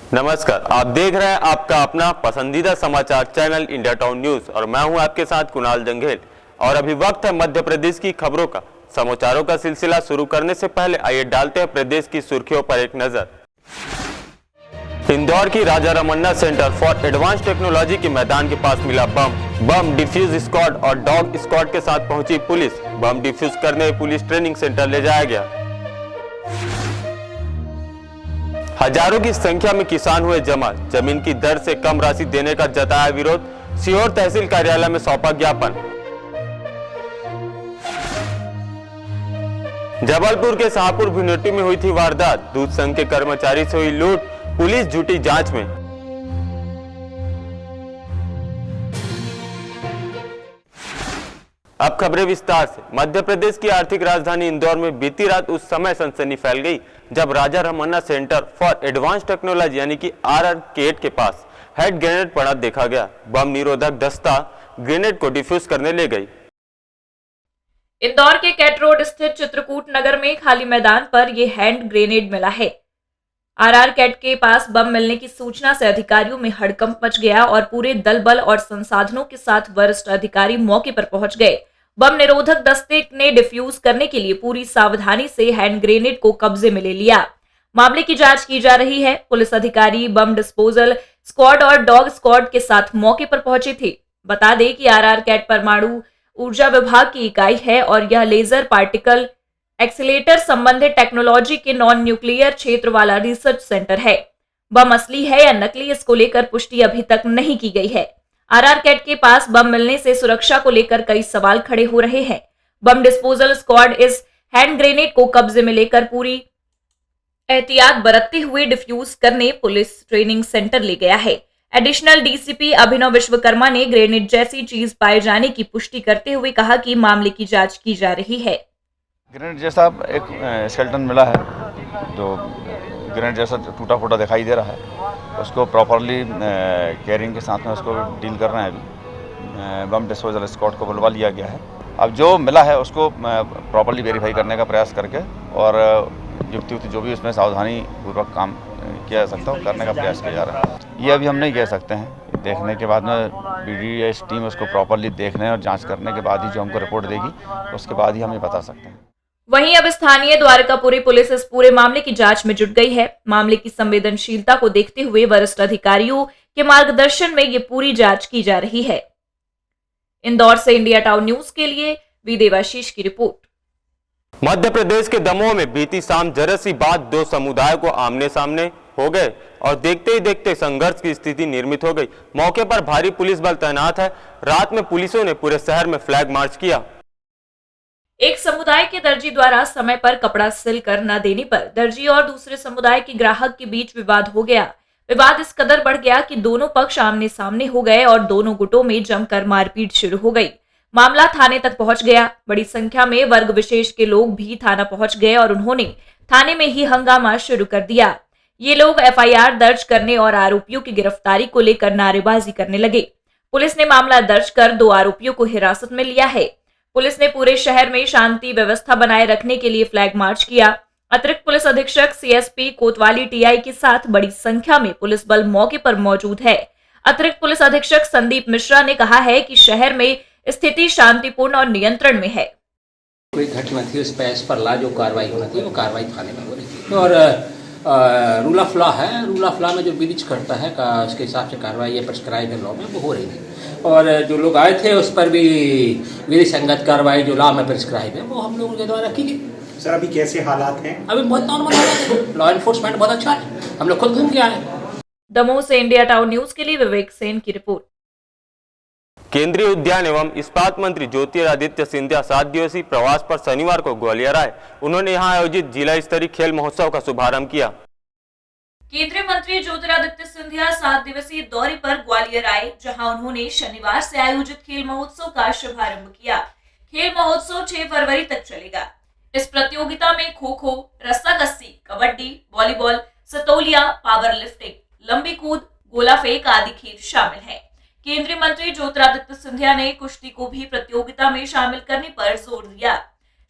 नमस्कार, आप देख रहे हैं आपका अपना पसंदीदा समाचार चैनल इंडिया टाउन न्यूज और मैं हूं आपके साथ कुणाल जंघेल। और अभी वक्त है मध्य प्रदेश की खबरों का। समाचारों का सिलसिला शुरू करने से पहले आइए डालते हैं प्रदेश की सुर्खियों पर एक नजर। इंदौर की Raja Ramanna centre for advance technology के मैदान के पास मिला बम डिफ्यूज स्क्वाड और डॉग स्क्वाड के साथ पहुंची पुलिस। बम डिफ्यूज करने पुलिस ट्रेनिंग सेंटर ले जाया गया। हजारों की संख्या में किसान हुए जमा, जमीन की दर से कम राशि देने का जताया विरोध। सीहोर तहसील कार्यालय में सौंपा ज्ञापन। जबलपुर के शाहपुर भिनोटी में हुई थी वारदात, दूध संघ के कर्मचारी से हुई लूट, पुलिस जुटी जांच में। अब खबरें विस्तार से। मध्य प्रदेश की आर्थिक राजधानी इंदौर में बीती रात उस समय सनसनी फैल गई जब Raja Ramanna centre for advance technology यानी कि आरआर गेट के पास हैंड ग्रेनेड पड़ा देखा गया। बम निरोधक दस्ता ग्रेनेड को डिफ्यूज करने ले गई। इंदौर के कैट रोड स्थित चित्रकूट नगर में खाली मैदान पर यह हैंड ग्रेनेड मिला है। आरआर कैट के पास बम मिलने की सूचना से अधिकारियों में हड़कंप मच गया और पूरे दल बल और संसाधनों के साथ वरिष्ठ अधिकारी मौके पर पहुंच गए। बम निरोधक दस्ते ने डिफ्यूज करने के लिए पूरी सावधानी से हैंड ग्रेनेड को कब्जे में ले लिया। मामले की जांच की जा रही है। पुलिस अधिकारी बम डिस्पोजल स्क्वाड और डॉग स्क्वाड के साथ मौके पर पहुंचे थे। बता दें कि आरआर कैट परमाणु ऊर्जा विभाग की इकाई है और यह लेजर पार्टिकल एक्सीलेटर संबंधित टेक्नोलॉजी के नॉन न्यूक्लियर क्षेत्र वाला रिसर्च सेंटर है। बम असली है या नकली, इसको लेकर पुष्टि अभी तक नहीं की गई है। आरआर कैट के पास बम मिलने से सुरक्षा को लेकर कई सवाल खड़े हो रहे हैं। बम डिस्पोजल स्क्वाड इस हैंड ग्रेनेड को कब्जे में लेकर पूरी एहतियात बरतते हुए डिफ्यूज करने पुलिस ट्रेनिंग सेंटर ले गया है। एडिशनल डीसीपी अभिनव विश्वकर्मा ने ग्रेनेड जैसी चीज पाए जाने की पुष्टि करते हुए कहा कि मामले की जांच की जा रही है। ग्रेनेड जैसा एक स्केलेटन मिला है, तो ग्रेनेड जैसा टूटा फूटा दिखाई दे रहा है। उसको प्रॉपरली केयरिंग के साथ में उसको डील कर रहे हैं। अभी बम डिस्पोजल स्क्वाड को बुलवा लिया गया है। अब जो मिला है उसको प्रॉपरली वेरीफाई करने का प्रयास करके और युक्ति जो भी उसमें सावधानी पूर्वक काम किया जा सकता है करने का प्रयास किया जा रहा है। ये अभी हम नहीं कह सकते हैं, देखने के बाद में बीडीएस टीम उसको प्रॉपरली देखने और जांच करने के बाद ही जो हमको रिपोर्ट देगी उसके बाद ही हम ये बता सकते हैं। वहीं अब स्थानीय द्वारकापुरी पुलिस इस पूरे मामले की जांच में जुट गई है। मामले की संवेदनशीलता को देखते हुए वरिष्ठ अधिकारियों के मार्गदर्शन में ये पूरी जांच की जा रही है। इंदौर से इंडिया टाउन न्यूज के लिए वी देवाशीष की रिपोर्ट। मध्य प्रदेश के दमोह में बीती शाम जरा सी बात दो समुदाय को आमने सामने हो गए और देखते ही देखते संघर्ष की स्थिति निर्मित हो गई। मौके पर भारी पुलिस बल तैनात है। रात में पुलिसों ने पूरे शहर में फ्लैग मार्च किया। एक समुदाय के दर्जी द्वारा समय पर कपड़ा सिल कर न देने पर दर्जी और दूसरे समुदाय के ग्राहक के बीच विवाद हो गया। विवाद इस कदर बढ़ गया कि दोनों पक्ष आमने सामने हो गए और दोनों गुटों में जमकर मारपीट शुरू हो गई। मामला थाने तक पहुंच गया। बड़ी संख्या में वर्ग विशेष के लोग भी थाना पहुंच गए और उन्होंने थाने में ही हंगामा शुरू कर दिया। ये लोग एफआईआर दर्ज करने और आरोपियों की गिरफ्तारी को लेकर नारेबाजी करने लगे। पुलिस ने मामला दर्ज कर 2 आरोपियों को हिरासत में लिया है। पुलिस ने पूरे शहर में शांति व्यवस्था बनाए रखने के लिए फ्लैग मार्च किया। अतिरिक्त पुलिस अधीक्षक सीएसपी कोतवाली टीआई के साथ बड़ी संख्या में पुलिस बल मौके पर मौजूद है। अतिरिक्त पुलिस अधीक्षक संदीप मिश्रा ने कहा है कि शहर में स्थिति शांतिपूर्ण और नियंत्रण में है। कोई घटना थी उस पर एज पर लॉ जो कार्रवाई होना थी वो कार्रवाई थाने में हो रही थी और रूल ऑफ लॉ है। रूल ऑफ लॉ में जो विधि करता है उसके हिसाब से कार्रवाई है प्रिस्क्राइब है लॉ में वो हो रही थी और जो लोग आए थे उस पर भी विधि संगत कार्रवाई जो लॉ में प्रिस्क्राइब है वो हम लोगों के द्वारा की गई। सर अभी कैसे हालात हैं? अभी बहुत नॉर्मल हालात है। लॉ एनफोर्समेंट बहुत अच्छा है। हम लोग खुद घूम के आए। दमोह से इंडिया टाउन न्यूज के लिए विवेक सेन की रिपोर्ट। केंद्रीय उद्यान एवं इस्पात मंत्री ज्योतिरादित्य सिंधिया 7 दिवसीय प्रवास पर शनिवार को ग्वालियर आए। उन्होंने यहां आयोजित जिला स्तरीय खेल महोत्सव का शुभारंभ किया। केंद्रीय मंत्री ज्योतिरादित्य सिंधिया 7 दिवसीय दौरे पर ग्वालियर आए, जहां उन्होंने शनिवार से आयोजित खेल महोत्सव का शुभारंभ किया। खेल महोत्सव 6 फरवरी तक चलेगा। इस प्रतियोगिता में खो खो, रस्साकस्सी, कबड्डी, वॉलीबॉल, सतोलिया, पावर लिफ्टिंग, लंबी कूद, गोला फेंक आदि खेल शामिल हैं। केंद्रीय मंत्री ज्योतिरादित्य सिंधिया ने कुश्ती को भी प्रतियोगिता में शामिल करने पर जोर दिया।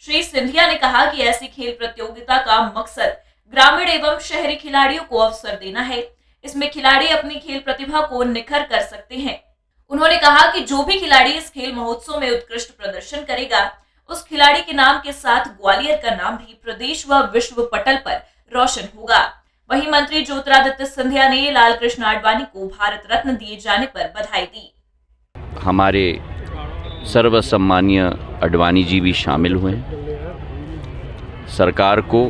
श्री सिंधिया ने कहा कि ऐसी खेल प्रतियोगिता का मकसद ग्रामीण एवं शहरी खिलाड़ियों को अवसर देना है। इसमें खिलाड़ी अपनी खेल प्रतिभा को निखर कर सकते हैं। उन्होंने कहा कि जो भी खिलाड़ी इस खेल महोत्सव में उत्कृष्ट प्रदर्शन करेगा, उस खिलाड़ी के नाम के साथ ग्वालियर का नाम भी प्रदेश व विश्व पटल पर रोशन होगा। वहीं मंत्री ज्योतिरादित्य सिंधिया ने लाल कृष्ण आडवाणी को भारत रत्न दिए जाने पर बधाई दी। हमारे सर्वसम्मानीय आडवाणी जी भी शामिल हुए हैं। सरकार को,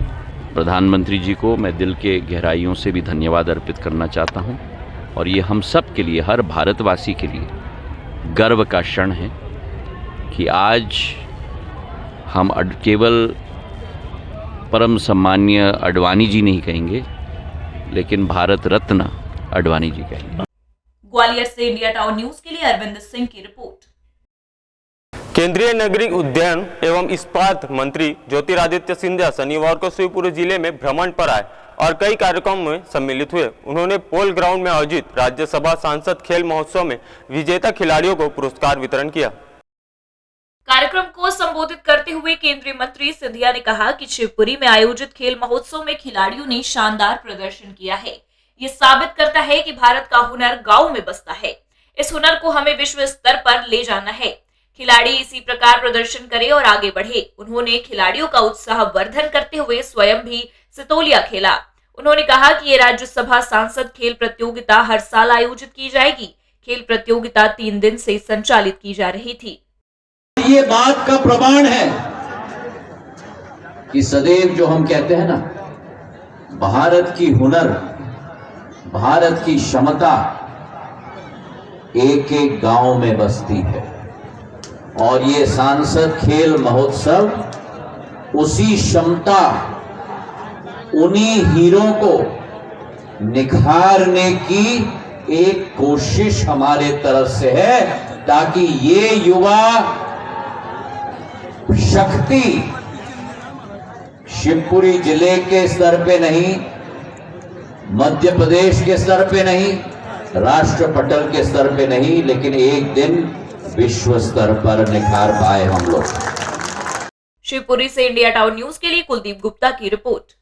प्रधानमंत्री जी को मैं दिल के गहराइयों से भी धन्यवाद अर्पित करना चाहता हूं और ये हम सब के लिए, हर भारतवासी के लिए गर्व का क्षण है कि आज हम केवल परम सम्मानीय आडवाणी जी नहीं कहेंगे, लेकिन भारत रत्न आडवाणी जी कहेंगे। ग्वालियर से इंडिया टाउन न्यूज के लिए अरविंद सिंह की रिपोर्ट। केंद्रीय नगरीय उड्डयन एवं इस्पात मंत्री ज्योतिरादित्य सिंधिया शनिवार को शिवपुरी जिले में भ्रमण पर आए और कई कार्यक्रमों में सम्मिलित हुए। उन्होंने पोल ग्राउंड में आयोजित राज्यसभा सांसद खेल महोत्सव में विजेता खिलाड़ियों को पुरस्कार वितरण किया। कार्यक्रम को संबोधित करते हुए केंद्रीय मंत्री सिंधिया ने कहा कि शिवपुरी में आयोजित खेल महोत्सव में खिलाड़ियों ने शानदार प्रदर्शन किया है। ये साबित करता है कि भारत का हुनर गांव में बसता है। इस हुनर को हमें विश्व स्तर पर ले जाना है। खिलाड़ी इसी प्रकार प्रदर्शन करें और आगे बढ़े। उन्होंने खिलाड़ियों का उत्साह वर्धन करते हुए स्वयं भी सितोलिया खेला। उन्होंने कहा कि ये राज्यसभा सांसद खेल प्रतियोगिता हर साल आयोजित की जाएगी। खेल प्रतियोगिता 3 दिन से संचालित की जा रही थी। ये बात का प्रमाण है कि सदैव जो हम कहते हैं ना, भारत की हुनर, भारत की क्षमता एक एक गांव में बसती है और ये सांसद खेल महोत्सव उसी क्षमता, उन्हीं हीरों को निखारने की एक कोशिश हमारे तरफ से है, ताकि ये युवा शक्ति शिवपुरी जिले के स्तर पे नहीं, मध्य प्रदेश के स्तर पे नहीं, राष्ट्र पटल के स्तर पे नहीं, लेकिन एक दिन विश्व स्तर पर निखार पाए हम लोग। शिवपुरी से इंडिया टाउन न्यूज के लिए कुलदीप गुप्ता की रिपोर्ट।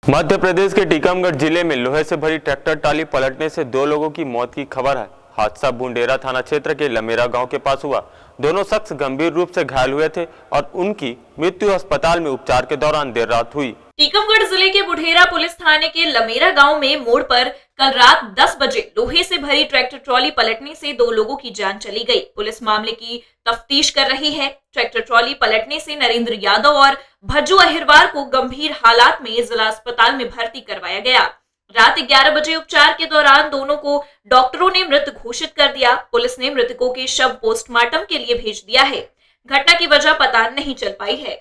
मध्य प्रदेश के टीकमगढ़ जिले में लोहे से भरी ट्रैक्टर ट्राली पलटने से 2 लोगों की मौत की खबर है। हादसा बुंडेरा थाना क्षेत्र के लमेरा गांव के पास हुआ। दोनों शख्स गंभीर रूप से घायल हुए थे और उनकी मृत्यु अस्पताल में उपचार के दौरान देर रात हुई। टीकमगढ़ जिले के बुढेरा पुलिस थाने के लमेरा गांव में मोड़ पर कल रात 10 बजे लोहे से भरी ट्रैक्टर ट्रॉली पलटने से 2 लोगों की जान चली गई। पुलिस मामले की तफ्तीश कर रही है। ट्रैक्टर ट्रॉली पलटने से नरेंद्र यादव और भज्जू अहिरवार को गंभीर हालात में जिला अस्पताल में भर्ती करवाया गया। रात 11 बजे उपचार के दौरान दोनों को डॉक्टरों ने मृत घोषित कर दिया। पुलिस ने मृतकों के शव पोस्टमार्टम के लिए भेज दिया है। घटना की वजह पता नहीं चल पाई है।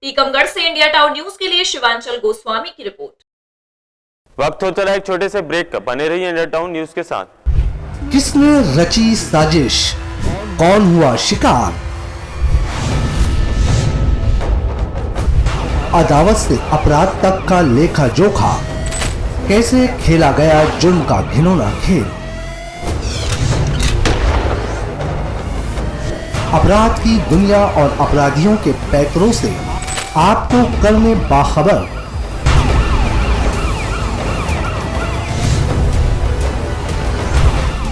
टीकमगढ़ से इंडिया टाउन न्यूज के लिए शिवांचल गोस्वामी की रिपोर्ट। वक्त हो चला एक छोटे से ब्रेक का। बने रहिए इंडिया टाउन न्यूज के साथ। किसने रची साजिश, कौन हुआ शिकार, अदावत से अपराध तक का लेखा जोखा, कैसे खेला गया जुर्म का घिनौना खेल। अपराध की दुनिया और अपराधियों के पैकरों से आपको करने बाखबर।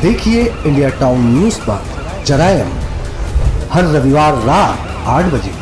देखिए इंडिया टाउन न्यूज पर जरायम हर रविवार रात 8 बजे।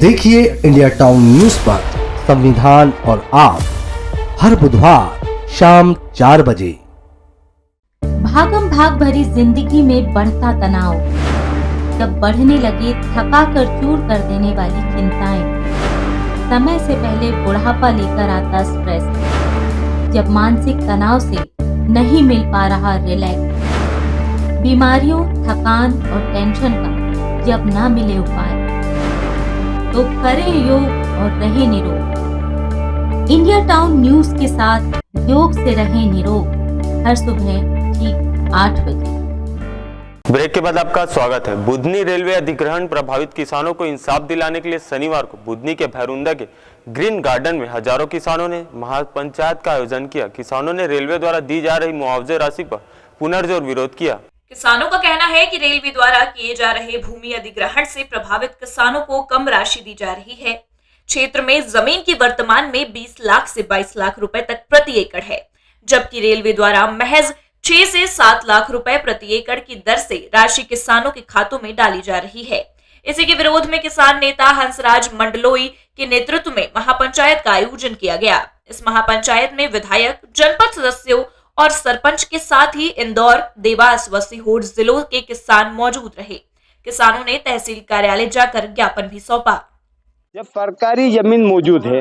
देखिए इंडिया टाउन न्यूज पर संविधान और आप हर बुधवार शाम 4 बजे। भागम भाग भरी जिंदगी में बढ़ता तनाव, जब बढ़ने लगे थका कर चूर कर देने वाली चिंताएं, समय से पहले बुढ़ापा लेकर आता स्ट्रेस, जब मानसिक तनाव से नहीं मिल पा रहा रिलैक्स, बीमारियों, थकान और टेंशन का जब ना मिले उपाय, तो करें योग और रहे निरोग। इंडिया टाउन न्यूज के साथ योग से रहें निरोग। हर सुबह ठीक 8 बजे। ब्रेक के बाद आपका स्वागत है। बुधनी रेलवे अधिग्रहण प्रभावित किसानों को इंसाफ दिलाने के लिए शनिवार को बुधनी के भैरुंदा के ग्रीन गार्डन में हजारों किसानों ने महापंचायत का आयोजन किया। किसानों ने रेलवे द्वारा दी जा रही मुआवजे राशि पर पुनर्जोर विरोध किया। किसानों का कहना है कि रेलवे द्वारा किए जा रहे भूमि अधिग्रहण से प्रभावित किसानों को कम राशि दी जा रही है। क्षेत्र में जमीन की वर्तमान में 20 लाख से 22 लाख रुपए तक प्रति एकड़ है, जबकि रेलवे द्वारा महज 6 से 7 लाख रुपए प्रति एकड़ की दर से राशि किसानों के खातों में डाली जा रही है। इसी के विरोध में किसान नेता हंसराज मंडलोई के नेतृत्व में महापंचायत का आयोजन किया गया। इस महापंचायत में विधायक, जनपद सदस्यों और सरपंच के साथ ही इंदौर, देवास व सीहोर जिलों के किसान मौजूद रहे। किसानों ने तहसील कार्यालय जाकर ज्ञापन भी सौंपा। जब सरकारी जमीन मौजूद है,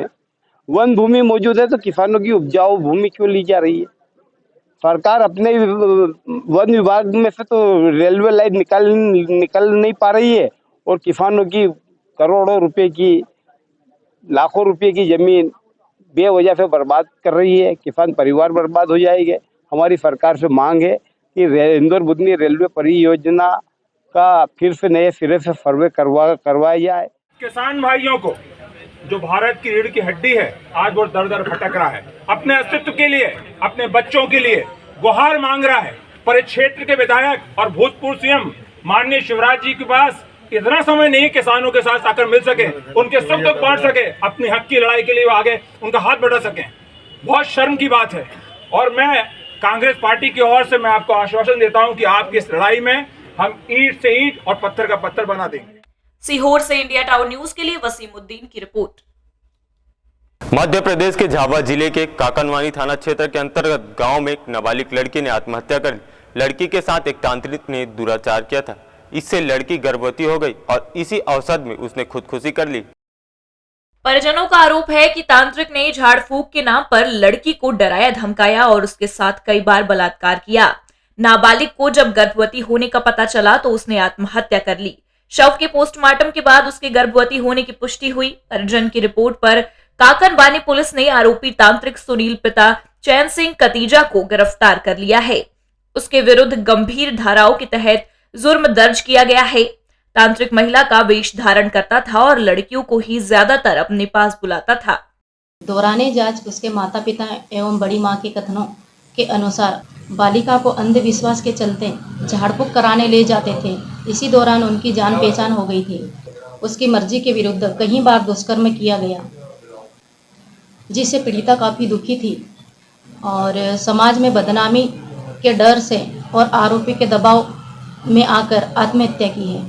वन भूमि मौजूद है, तो किसानों की उपजाऊ भूमि क्यों ली जा रही है? सरकार अपने वन विभाग में से तो रेलवे लाइन निकल नहीं पा रही है और किसानों की करोड़ों रुपए की, लाखों रुपए की जमीन बेवजह से बर्बाद कर रही है। किसान परिवार बर्बाद हो जाएंगे। हमारी सरकार से मांग है कि इंदौर बुधनी रेलवे परियोजना का फिर से नए सिरे से सर्वे करवाया जाए। किसान भाइयों को, जो भारत की रीढ़ की हड्डी है, आज वो दर दर भटक रहा है। अपने अस्तित्व के लिए, अपने बच्चों के लिए गुहार मांग रहा है। पर इस क्षेत्र के विधायक और भूतपूर्व सीएम माननीय शिवराज जी के पास इतना समय नहीं किसानों के साथ आकर मिल सके, उनके सुख दुख बांट सके, अपनी हक की लड़ाई के लिए आगे उनका हाथ बढ़ा सके। बहुत शर्म की बात है। और मैं कांग्रेस पार्टी की ओर से मैं आपको आश्वासन देता हूं कि आपकी इस लड़ाई में हम ईंट से ईंट और पत्थर का पत्थर बना देंगे। सीहोर से इंडिया टाउन न्यूज के लिए वसीमुद्दीन की रिपोर्ट। मध्य प्रदेश के झाबुआ जिले के काकनवानी थाना क्षेत्र के अंतर्गत गांव में एक नाबालिग लड़की ने आत्महत्या कर ली। लड़की के साथ एक तांत्रिक ने दुराचार किया था। इससे लड़की गर्भवती हो गई और इसी अवसर में उसने खुदकुशी कर ली। परिजनों का आरोप है कि तांत्रिक ने झाड़ फूक के नाम पर लड़की को डराया धमकाया और उसके साथ कई बार बलात्कार किया। नाबालिग को जब गर्भवती होने का पता चला तो उसने आत्महत्या कर ली। शव के पोस्टमार्टम के बाद उसके गर्भवती होने की पुष्टि हुई। परिजन की रिपोर्ट पर काकनवानी पुलिस ने आरोपी तांत्रिक सुनील पिता चैन सिंह कतीजा को गिरफ्तार कर लिया है। उसके विरुद्ध गंभीर धाराओं के तहत जुर्म दर्ज किया गया है। तांत्रिक महिला का वेश धारण करता था और लड़कियों को ही ज्यादातर अपने पास बुलाता था। दौराने जांच उसके माता पिता एवं बड़ी मां के कथनों के अनुसार बालिका को अंधविश्वास के चलते झाड़ फूक कराने ले जाते थे। इसी दौरान उनकी जान पहचान हो गई थी। उसकी मर्जी के विरुद्ध कई बार दुष्कर्म किया गया, जिससे पीड़िता काफ़ी दुखी थी और समाज में बदनामी के डर से और आरोपी के दबाव में आकर आत्महत्या की है।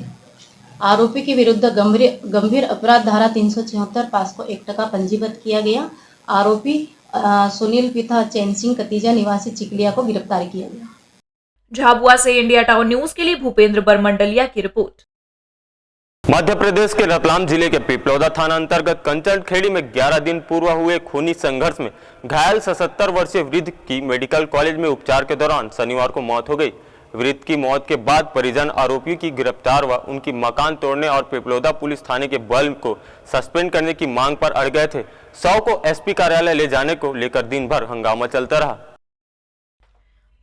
आरोपी के विरुद्ध गंभीर अपराध धारा 376 पास्को एक्ट का पंजीबद्ध किया गया। आरोपी सुनील पिता चैन सिंह कतीजा निवासी चिकलिया को गिरफ्तार किया गया। झाबुआ से इंडिया टाउन न्यूज के लिए भूपेंद्र बरमंडलिया की रिपोर्ट। मध्य प्रदेश के रतलाम जिले के पिपलौदा थाना अंतर्गत कंचन खेड़ी में 11 दिन पूर्व हुए खूनी संघर्ष में घायल 77 वर्षीय वृद्ध की मेडिकल कॉलेज में उपचार के दौरान शनिवार को मौत हो गई। वृद्ध की मौत के बाद परिजन आरोपियों की गिरफ्तार व उनकी मकान तोड़ने और पिपलौदा पुलिस थाने के बल को सस्पेंड करने की मांग पर अड़ गए थे। शव को एसपी कार्यालय ले जाने को लेकर दिन भर हंगामा चलता रहा।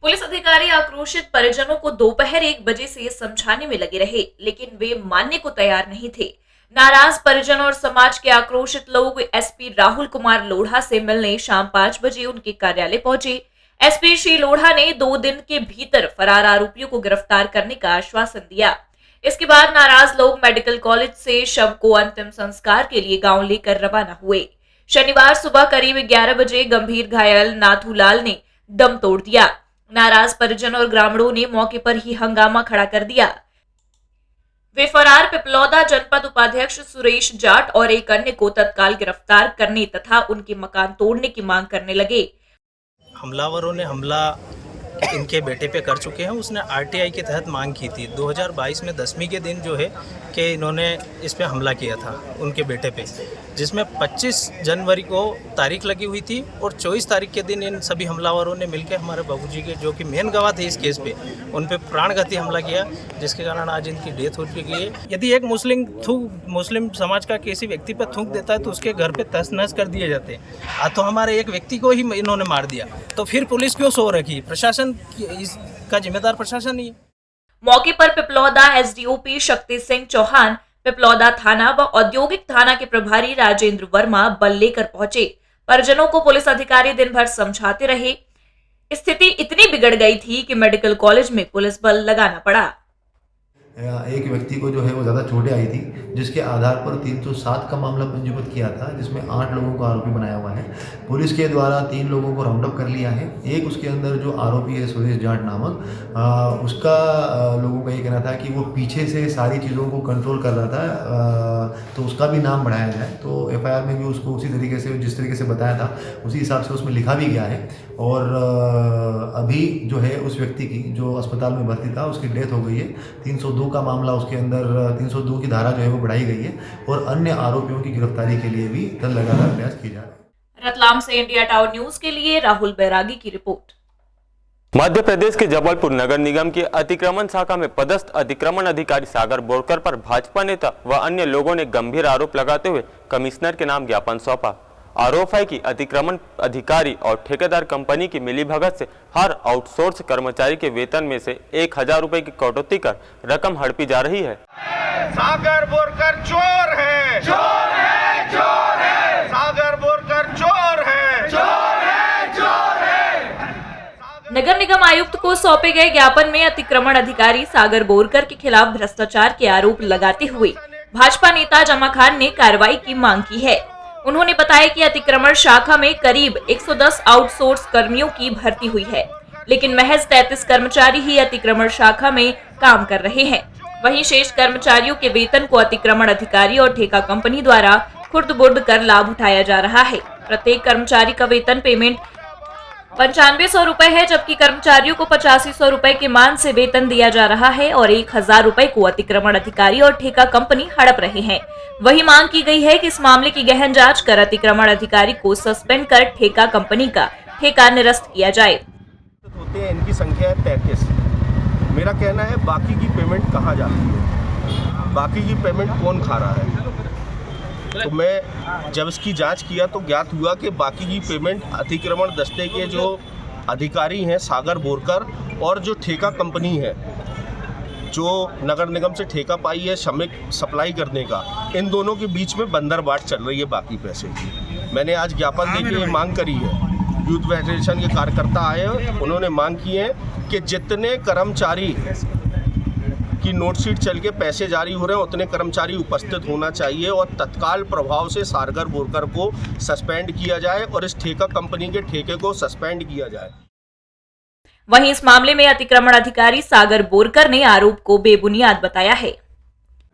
पुलिस अधिकारी आक्रोशित परिजनों को दोपहर 1 बजे से समझाने में लगे रहे, लेकिन वे मानने को तैयार नहीं थे। नाराज परिजन और समाज के आक्रोशित लोग एसपी राहुल कुमार लोढ़ा से मिलने शाम 5 बजे उनके कार्यालय पहुंचे। एसपी श्री लोढ़ा ने 2 दिन के भीतर फरार आरोपियों को गिरफ्तार करने का आश्वासन दिया। इसके बाद नाराज लोग मेडिकल कॉलेज से शव को अंतिम संस्कार के लिए गांव लेकर रवाना हुए। शनिवार सुबह करीब 11 बजे गंभीर घायल नाथूलाल ने दम तोड़ दिया। नाराज परिजन और ग्रामीणों ने मौके पर ही हंगामा खड़ा कर दिया। वे फरार पिपलौदा जनपद उपाध्यक्ष सुरेश जाट और एक अन्य को तत्काल गिरफ्तार करने तथा उनके मकान तोड़ने की मांग करने लगे। हमलावरों ने हमला इनके बेटे पे कर चुके हैं। उसने आरटीआई के तहत मांग की थी 2022 में 10वीं के दिन जो है कि इन्होंने इस पे हमला किया था उनके बेटे पे, जिसमें 25 जनवरी को तारीख लगी हुई थी और 24 तारीख के दिन इन सभी हमलावरों ने मिलकर हमारे बाबूजी के, जो कि मेन गवाह थे इस केस पे, उन पे प्राणघाती हमला किया, जिसके कारण आज इनकी डेथ हो चुकी है। यदि एक मुस्लिम समाज का किसी व्यक्ति पर थूक देता है तो उसके घर पे तहस नहस कर दिए जाते हैं। तो हमारे एक व्यक्ति को ही इन्होंने मार दिया, तो फिर पुलिस क्यों सो रखी? प्रशासन इसका जिम्मेदार प्रशासन ही है। मौके पर पिपलौदा एसडीओपी शक्ति सिंह चौहान, पिपलौदा थाना व औद्योगिक थाना के प्रभारी राजेंद्र वर्मा बल लेकर पहुंचे। परिजनों को पुलिस अधिकारी दिन भर समझाते रहे। स्थिति इतनी बिगड़ गई थी कि मेडिकल कॉलेज में पुलिस बल लगाना पड़ा। एक व्यक्ति को जो है वो ज़्यादा चोटें आई थी, जिसके आधार पर 307 का मामला पंजीबद्ध किया था, जिसमें 8 लोगों को आरोपी बनाया हुआ है। पुलिस के द्वारा 3 लोगों को राउंड अप कर लिया है। एक उसके अंदर जो आरोपी है सुरेश जाट नामक, उसका लोगों का ये कहना था कि वो पीछे से सारी चीज़ों को कंट्रोल कर रहा था, तो उसका भी नाम बढ़ाया जाए। तो एफआईआर में भी उसको उसी तरीके से, जिस तरीके से बताया था उसी हिसाब से उसमें लिखा भी गया है। और अभी जो है उस व्यक्ति की जो अस्पताल में भर्ती था उसकी डेथ हो गई है। 302 का मामला उसके अंदर, 302 की धारा जो है वो बढ़ाई गई है और अन्य आरोपियों की गिरफ्तारी के लिए भी लगातार प्रयास किए जा रहे हैं। रतलाम से इंडिया टावर न्यूज के लिए राहुल बैरागी की रिपोर्ट। मध्य प्रदेश के जबलपुर नगर निगम की अतिक्रमण शाखा में पदस्थ अतिक्रमण अधिकारी सागर बोरकर पर भाजपा नेता व अन्य लोगों ने गंभीर आरोप लगाते हुए कमिश्नर के नाम ज्ञापन सौंपा। आरोप है कि अतिक्रमण अधिकारी और ठेकेदार कंपनी की मिलीभगत से हर आउटसोर्स कर्मचारी के वेतन में से 1000 रुपए की कटौती कर रकम हड़पी जा रही है। सागर बोरकर चोर है, चोर है, चोर है। सागर बोरकर चोर है, चोर है, चोर है। नगर निगम आयुक्त को सौंपे गए ज्ञापन में अतिक्रमण अधिकारी सागर बोरकर के खिलाफ भ्रष्टाचार के आरोप लगाते हुए भाजपा नेता जमा खान ने कार्रवाई की मांग की है। उन्होंने बताया कि अतिक्रमण शाखा में करीब 110 आउटसोर्स कर्मियों की भर्ती हुई है, लेकिन महज 33 कर्मचारी ही अतिक्रमण शाखा में काम कर रहे हैं। वहीं शेष कर्मचारियों के वेतन को अतिक्रमण अधिकारी और ठेका कंपनी द्वारा खुर्द-बुर्द कर लाभ उठाया जा रहा है। प्रत्येक कर्मचारी का वेतन पेमेंट 9500 रुपए है, जबकि कर्मचारियों को 8500 रुपए के मान से वेतन दिया जा रहा है और 1000 रुपए को अतिक्रमण अधिकारी और ठेका कंपनी हड़प रहे हैं। वही मांग की गई है कि इस मामले की गहन जांच कर अतिक्रमण अधिकारी को सस्पेंड कर ठेका कंपनी का ठेका निरस्त किया जाए। होते हैं, इनकी संख्या है 33। मेरा कहना है बाकी की पेमेंट कहाँ जाती है, बाकी की पेमेंट कौन खा रहा है? तो मैं जब इसकी जांच किया तो ज्ञात हुआ कि बाकी की पेमेंट अतिक्रमण दस्ते के जो अधिकारी हैं सागर बोरकर और जो ठेका कंपनी है जो नगर निगम से ठेका पाई है श्रमिक सप्लाई करने का, इन दोनों के बीच में बंदरबाट चल रही है बाकी पैसे की। मैंने आज ज्ञापन देके मांग करी है। यूथ फेडरेशन के कार्यकर्ता आए हैं, उन्होंने मांग की है कि जितने कर्मचारी की नोटशीट चल के पैसे जारी हो रहे हैं उतने कर्मचारी उपस्थित होना चाहिए और तत्काल प्रभाव से सागर बोरकर को सस्पेंड किया जाए और इस ठेका कंपनी के ठेके को सस्पेंड किया जाए। वहीं इस मामले में अतिक्रमण अधिकारी सागर बोरकर ने आरोप को बेबुनियाद बताया है।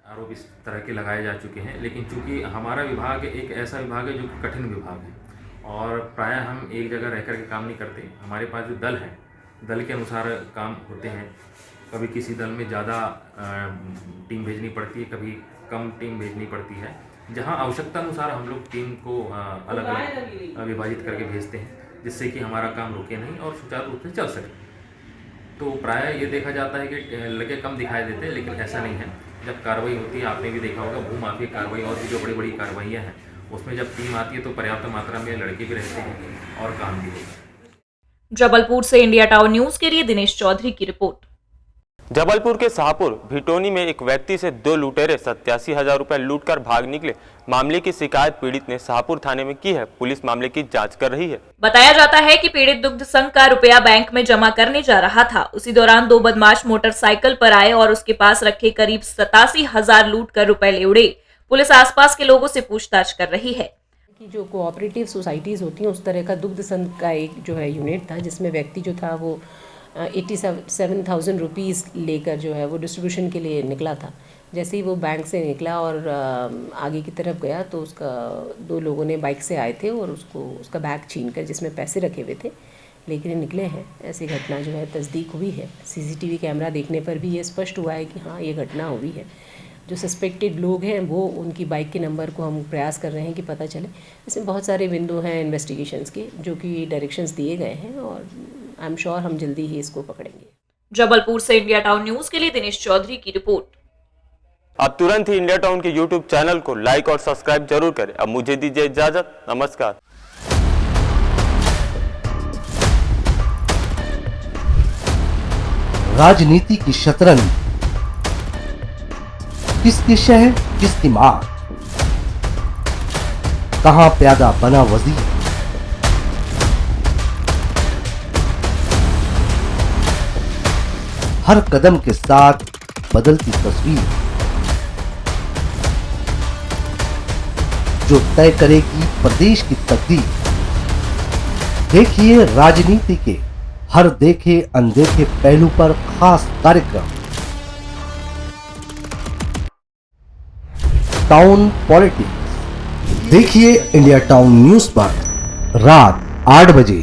आरोप इस तरह के लगाए जा चुके हैं, लेकिन चूंकि हमारा विभाग एक ऐसा विभाग है जो कठिन विभाग है और प्रायः हम एक जगह रहकर के काम नहीं करते। हमारे पास जो दल है, दल के अनुसार काम होते हैं। कभी किसी दल में ज़्यादा टीम भेजनी पड़ती है, कभी कम टीम भेजनी पड़ती है। जहां आवश्यकता अनुसार हम लोग टीम को अलग अलग विभाजित करके भेजते हैं, जिससे कि हमारा काम रुके नहीं और सुचारू रूप से चल सके। तो प्रायः ये देखा जाता है कि लगे कम दिखाई देते हैं, लेकिन ऐसा नहीं है। जब कार्रवाई होती है, आपने भी देखा होगा भू माफिया कार्रवाई और भी जो बड़ी बड़ी कार्रवाइयाँ हैं, उसमें जब टीम आती है तो पर्याप्त मात्रा में लड़के भी रहते हैं और काम भी होता है। जबलपुर से इंडिया टावर न्यूज के लिए दिनेश चौधरी की रिपोर्ट। जबलपुर के शाहपुर भिटोनी में एक व्यक्ति से 2 लुटेरे 87,000 रुपए लूटकर भाग निकले। मामले की शिकायत पीड़ित ने शाहपुर थाने में की है। पुलिस मामले की जांच कर रही है। बताया जाता है कि पीड़ित दुग्ध संघ का रुपया बैंक में जमा करने जा रहा था। उसी दौरान 2 बदमाश मोटरसाइकिल पर आए और उसके पास रखे करीब 87,000 लूट कर रुपए ले उड़े। पुलिस आसपास के लोगों से पूछताछ कर रही है। कि जो कोऑपरेटिव सोसाइटीज़ होती हैं उस तरह का दुग्ध संघ का एक जो है यूनिट था, जिसमें व्यक्ति जो था वो 87,000 रुपीज़ लेकर जो है वो डिस्ट्रीब्यूशन के लिए निकला था। जैसे ही वो बैंक से निकला और आगे की तरफ गया तो उसका 2 लोगों ने बाइक से आए थे और उसका बैग छीनकर, जिसमें पैसे रखे हुए थे, लेकर निकले हैं। ऐसी घटना जो है तस्दीक हुई है। सीसीटीवी कैमरा देखने पर भी ये स्पष्ट हुआ है कि हाँ ये घटना हुई है। जो सस्पेक्टेड लोग हैं वो उनकी बाइक के नंबर को हम प्रयास कर रहे हैं कि पता चले। इसमें बहुत सारे बिंदु हैं इन्वेस्टिगेशंस के जो कि डायरेक्शंस दिए गए हैं और आई एम श्योर हम जल्दी ही इसको पकड़ेंगे। जबलपुर से इंडिया टाउन न्यूज के लिए दिनेश चौधरी की रिपोर्ट। आप तुरंत ही इंडिया टाउन के यूट्यूब चैनल को लाइक और सब्सक्राइब जरूर करें। अब मुझे दीजिए इजाजत, नमस्कार। राजनीति की शतरंज, किसके शहर किसकी मार, कहां प्यादा बना वजीर, हर कदम के साथ बदलती तस्वीर जो तय करेगी प्रदेश की तकदीर। देखिए राजनीति के हर देखे अनदेखे पहलू पर खास कार्यक्रम टाउन पॉलिटिक्स। देखिए इंडिया टाउन न्यूज पर रात 8 बजे।